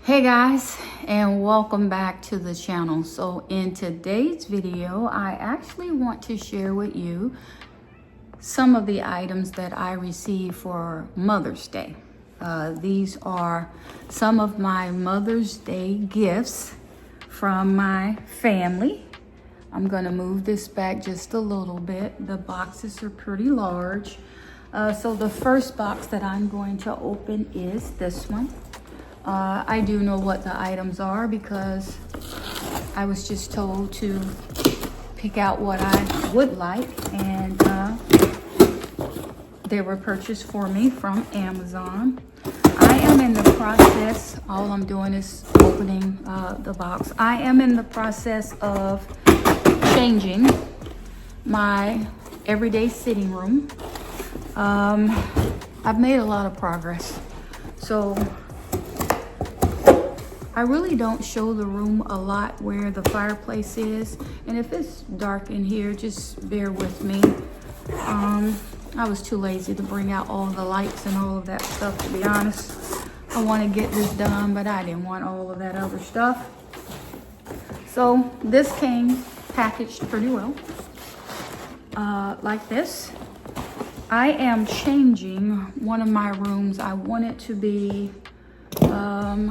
Hey guys, and welcome back to the channel. So in today's video, I actually want to share with you some of the items that I received for Mother's Day. These are some of my Mother's Day gifts from my family. I'm gonna move this back just a little bit. The boxes are pretty large. So the first box that I'm going to open is this one. I do know what the items are because I was just told to pick out what I would like, and they were purchased for me from Amazon. I am in the process, all I'm doing is opening the box. I am in the process of changing my everyday sitting room. I've made a lot of progress. So I really don't show the room a lot where the fireplace is. And if it's dark in here, just bear with me. I was too lazy to bring out all the lights and all of that stuff, to be honest. I want to get this done, but I didn't want all of that other stuff. So this came packaged pretty well, like this. I am changing one of my rooms. I want it to be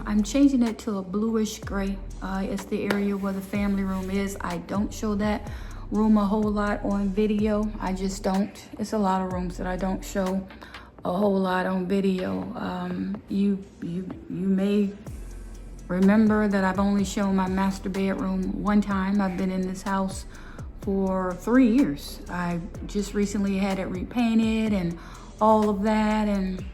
I'm changing it to a bluish gray. It's the area where the family room is. I don't show that room a whole lot on video. I just don't. It's a lot of rooms that I don't show a whole lot on video. You may remember that I've only shown my master bedroom one time. I've been in this house for 3 years. I just recently had it repainted and all of that, and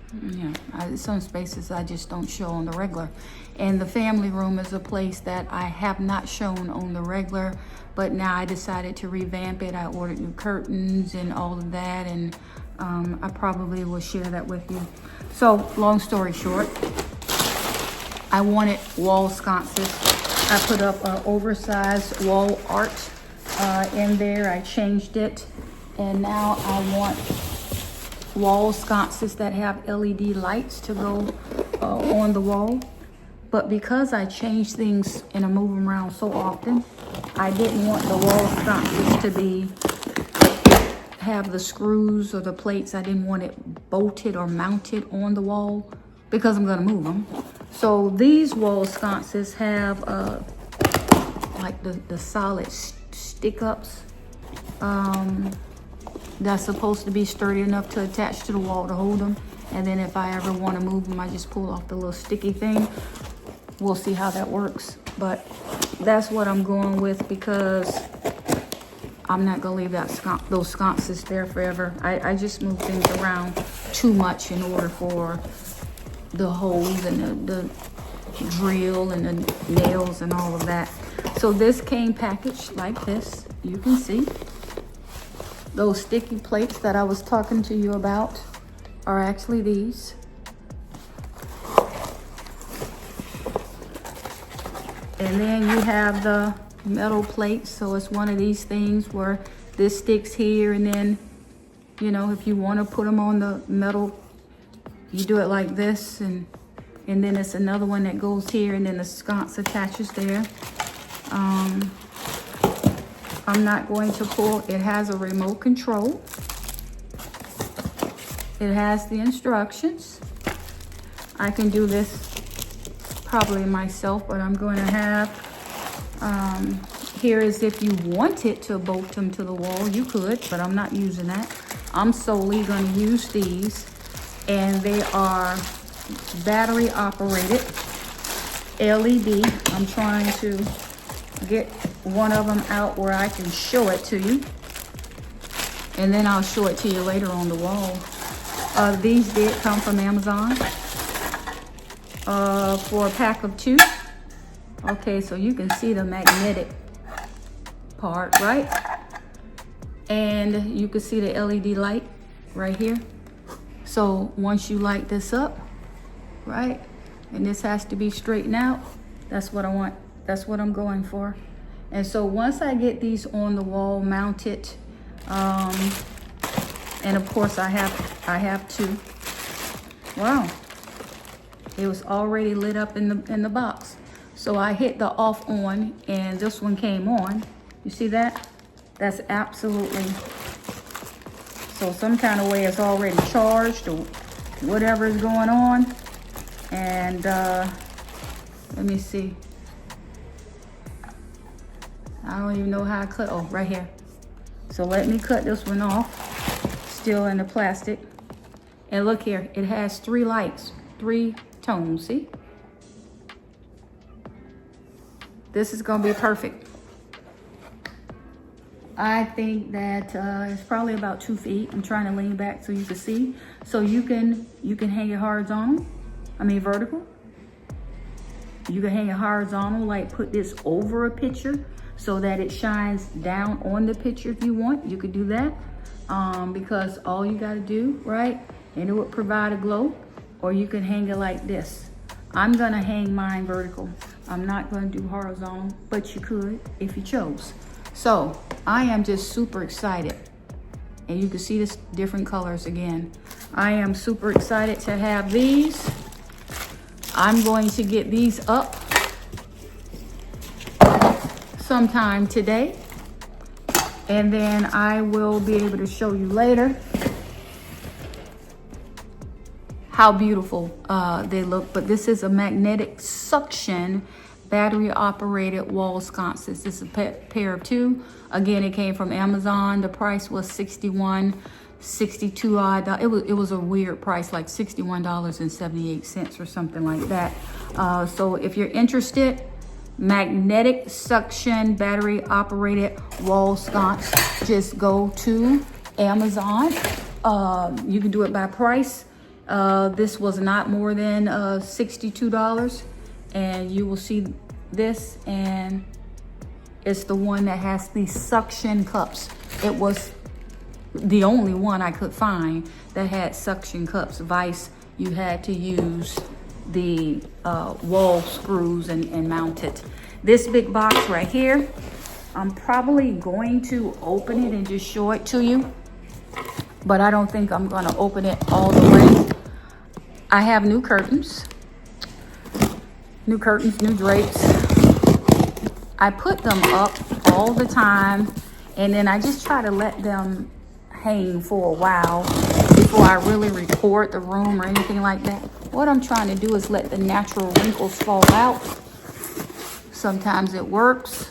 some spaces I just don't show on the regular. And the family room is a place that I have not shown on the regular, but now I decided to revamp it. I ordered new curtains and all of that, and I probably will share that with you. So long story short, I wanted wall sconces. I put up an oversized wall art in there. I changed it, and now I want wall sconces that have LED lights to go on the wall. But because I change things and I move them around so often, I didn't want the wall sconces to have the screws or the plates. I didn't want it bolted or mounted on the wall because I'm gonna move them. So these wall sconces have like the solid stick-ups. That's supposed to be sturdy enough to attach to the wall to hold them. And then if I ever want to move them, I just pull off the little sticky thing. We'll see how that works. But that's what I'm going with because I'm not going to leave those sconces there forever. I just move things around too much in order for the holes and the drill and the nails and all of that. So this came packaged like this. You can see. Those sticky plates that I was talking to you about are actually these. And then you have the metal plates. So it's one of these things where this sticks here, and then, if you want to put them on the metal, you do it like this, and then it's another one that goes here, and then the sconce attaches there. I'm not going to pull. It has a remote control. It has the instructions. I can do this probably myself, but I'm going to have, here is if you wanted to bolt them to the wall, you could, but I'm not using that. I'm solely going to use these, and they are battery operated LED. I'm trying to get one of them out where I can show it to you, and then I'll show it to you later on the wall. These did come from Amazon for a pack of 2. Okay, so you can see the magnetic part, right? And you can see the LED light right here. So once you light this up, right, and this has to be straightened out, that's what I want. That's what I'm going for. And so once I get these on the wall mounted, and of course I have to, wow, It was already lit up in the box. So I hit the off on and this one came on. You see that? That's absolutely, so some kind of way it's already charged or whatever is going on. And let me see. I don't even know how I cut, oh, right here. So let me cut this one off, still in the plastic. And look here, it has 3 lights, 3 tones, see? This is gonna be perfect. I think that it's probably about 2 feet. I'm trying to lean back so you can see. So you can hang it horizontal, vertical. You can hang it horizontal, like put this over a picture so that it shines down on the picture if you want. You could do that because all you gotta do, right? And it would provide a glow, or you can hang it like this. I'm gonna hang mine vertical. I'm not gonna do horizontal, but you could if you chose. So I am just super excited. And you can see this different colors again. I am super excited to have these. I'm going to get these up sometime today. And then I will be able to show you later how beautiful they look. But this is a magnetic suction battery operated wall sconces. This is a pair of 2. Again, it came from Amazon. The price was $62 odd. It was a weird price, like $61.78 or something like that. So if you're interested, magnetic suction battery operated wall sconce, just go to Amazon. You can do it by price. This was not more than $62, and you will see this, and it's the one that has these suction cups. It was the only one I could find that had suction cups. Vice, you had to use the wall screws and mount it. This big box right here, I'm probably going to open it and just show it to you, but I don't think I'm gonna open it all the way. I have new curtains, new drapes. I put them up all the time, and then I just try to let them hang for a while before I really record the room or anything like that. What I'm trying to do is let the natural wrinkles fall out. Sometimes it works.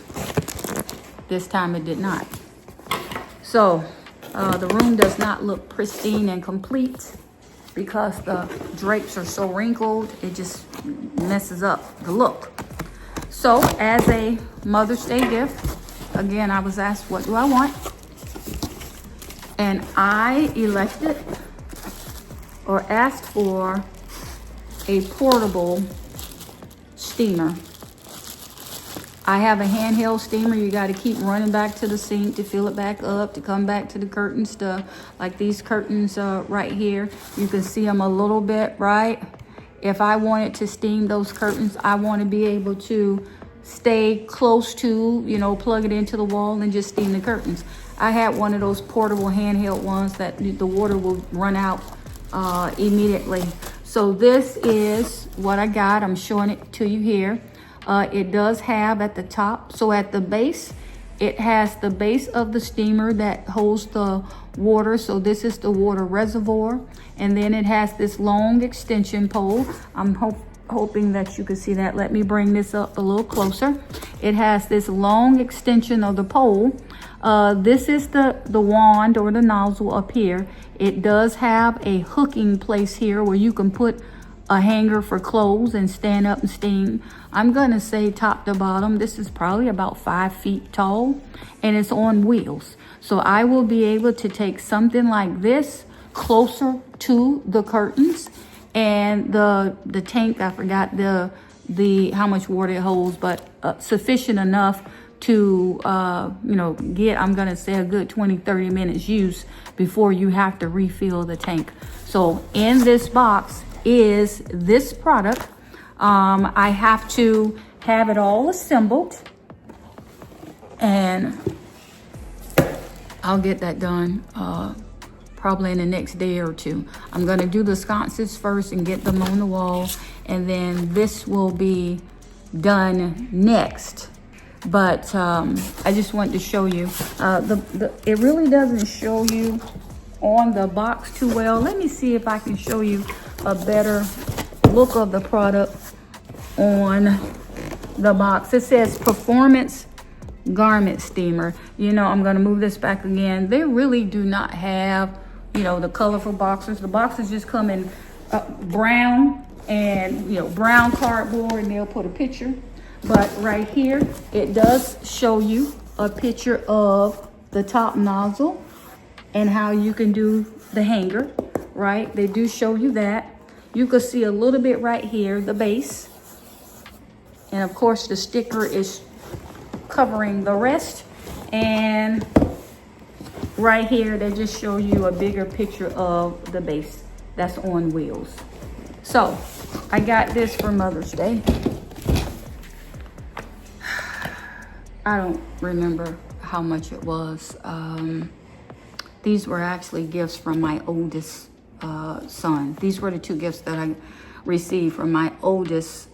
This time it did not. So the room does not look pristine and complete because the drapes are so wrinkled. It just messes up the look. So as a Mother's Day gift, again, I was asked, what do I want? And I elected or asked for a portable steamer. I have a handheld steamer. You got to keep running back to the sink to fill it back up, to come back to the curtain stuff. Like these curtains right here, you can see them a little bit, right? If I wanted to steam those curtains, I want to be able to stay close to, plug it into the wall and just steam the curtains. I had one of those portable handheld ones that the water will run out immediately. So this is what I got. I'm showing it to you here. It does have at the top, so at the base, it has the base of the steamer that holds the water. So this is the water reservoir. And then it has this long extension pole. I'm hoping that you can see that. Let me bring this up a little closer. It has this long extension of the pole. This is the wand or the nozzle up here. It does have a hooking place here where you can put a hanger for clothes and stand up and steam. I'm gonna say top to bottom, this is probably about 5 feet tall, and it's on wheels. So I will be able to take something like this closer to the curtains, and the tank, I forgot the how much water it holds, but sufficient enough to get, I'm gonna say, a good 20-30 minutes use before you have to refill the tank. So in this box is this product. I have to have it all assembled, and I'll get that done probably in the next day or two. I'm gonna do the sconces first and get them on the wall, and then this will be done next. But I just wanted to show you, it really doesn't show you on the box too well. Let me see if I can show you a better look of the product on the box. It says Performance Garment Steamer. You know, I'm gonna move this back again. They really do not have, you know, the colorful boxes. The boxes just come in brown and, you know, brown cardboard, and they'll put a picture. But right here, it does show you a picture of the top nozzle and how you can do the hanger, right? They do show you that. You can see a little bit right here, the base. And of course, the sticker is covering the rest. And right here, they just show you a bigger picture of the base that's on wheels. So I got this for Mother's Day. I don't remember how much it was. These were actually gifts from my oldest son. These were the two gifts that I received from my oldest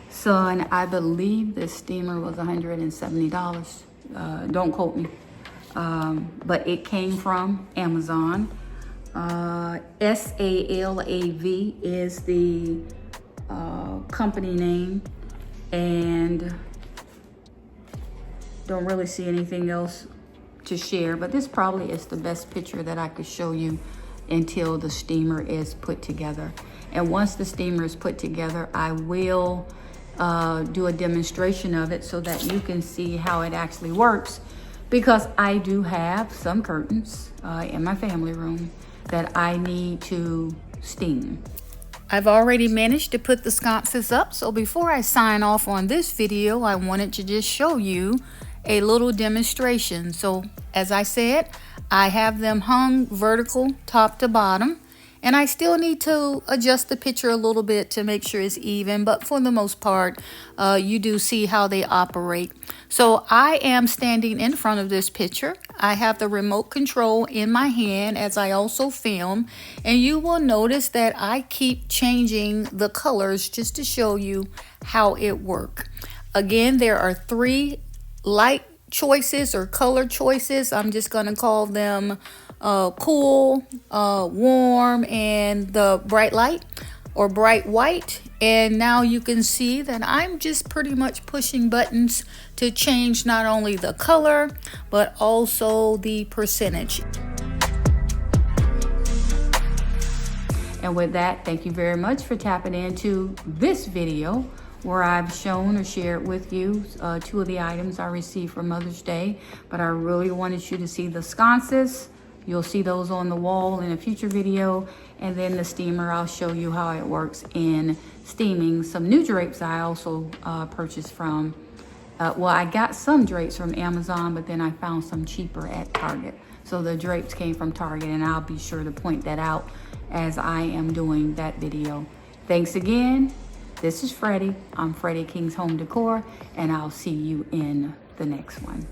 son. I believe this steamer was $170. Don't quote me. But it came from Amazon. SALAV is the company name, and don't really see anything else to share, but this probably is the best picture that I could show you until the steamer is put together. And once the steamer is put together, I will do a demonstration of it so that you can see how it actually works, because I do have some curtains in my family room that I need to steam. I've already managed to put the sconces up, so before I sign off on this video, I wanted to just show you a little demonstration. So as I said, I have them hung vertical top to bottom, and I still need to adjust the picture a little bit to make sure it's even, but for the most part, you do see how they operate. So I am standing in front of this picture. I have the remote control in my hand as I also film, and you will notice that I keep changing the colors just to show you how it works. Again, there are 3 light choices or color choices. I'm just going to call them cool, warm, and the bright light or bright white. And now you can see that I'm just pretty much pushing buttons to change not only the color but also the percentage. And with that, thank you very much for tapping into this video where I've shown or shared with you 2 of the items I received for Mother's Day. But I really wanted you to see the sconces. You'll see those on the wall in a future video. And then the steamer, I'll show you how it works in steaming. Some new drapes I also purchased from, well, I got some drapes from Amazon, but then I found some cheaper at Target. So the drapes came from Target, and I'll be sure to point that out as I am doing that video. Thanks again. This is Freddie. I'm Freddie King's Home Decor, and I'll see you in the next one.